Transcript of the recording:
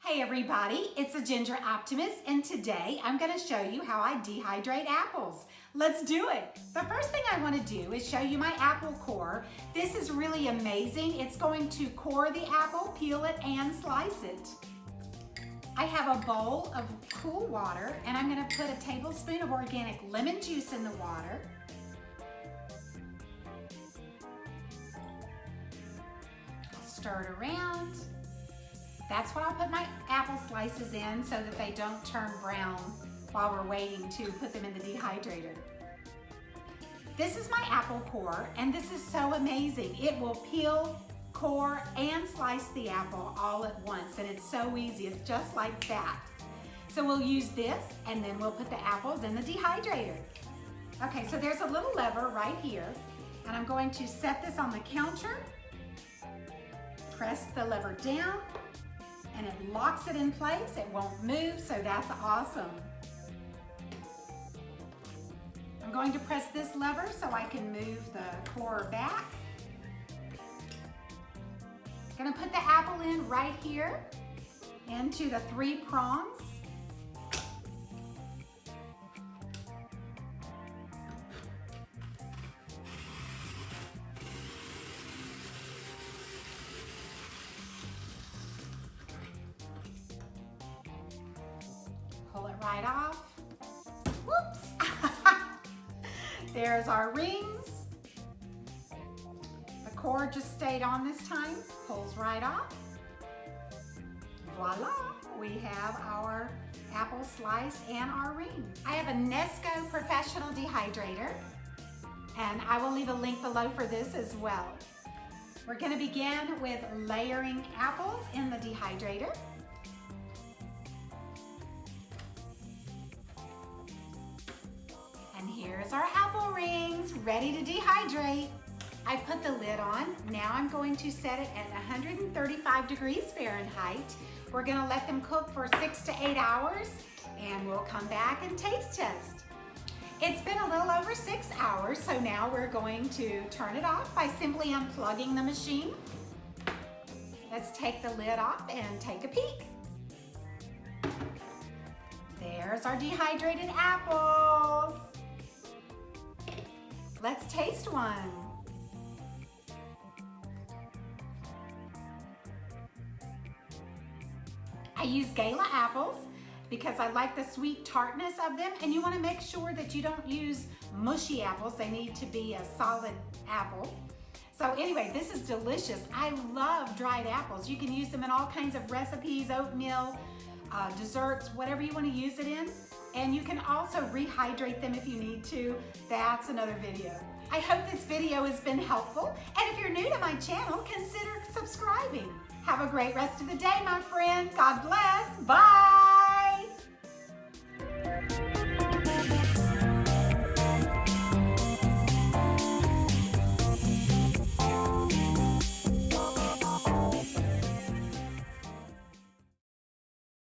Hey everybody, it's the Ginger Optimist, and today I'm going to show you how I dehydrate apples. Let's do it. The first thing I want to do is show you my apple core. This is really amazing. It's going to core the apple, peel it, and slice it. I have a bowl of cool water, and I'm going to put a tablespoon of organic lemon juice in the water. I'll stir it around. That's what I'll put my apple slices in so that they don't turn brown while we're waiting to put them in the dehydrator. This is my apple core, and this is so amazing. It will peel, core, and slice the apple all at once, and it's so easy. It's just like that. So we'll use this, and then we'll put the apples in the dehydrator. Okay, so there's a little lever right here, and I'm going to set this on the counter, press the lever down, and it locks it in place. It won't move, so that's awesome. I'm going to press this lever so I can move the core back. I'm going to put the apple in right here into the 3 prongs. Pull it right off. Whoops! There's our rings. The core just stayed on this time. Pulls right off. Voila! We have our apple sliced and our rings. I have a Nesco professional dehydrator, and I will leave a link below for this as well. We're going to begin with layering apples in the dehydrator. And here's our apple rings, ready to dehydrate. I put the lid on. Now I'm going to set it at 135 degrees Fahrenheit. We're gonna let them cook for 6 to 8 hours, and we'll come back and taste test. It's been a little over 6 hours, so now we're going to turn it off by simply unplugging the machine. Let's take the lid off and take a peek. There's our dehydrated apples. Let's taste one. I use Gala apples because I like the sweet tartness of them, and you want to make sure that you don't use mushy apples. They need to be a solid apple. So anyway, this is delicious. I love dried apples. You can use them in all kinds of recipes, oatmeal, desserts, whatever you want to use it in. And you can also rehydrate them if you need to. That's another video. I hope this video has been helpful. And if you're new to my channel, consider subscribing. Have a great rest of the day, my friend. God bless.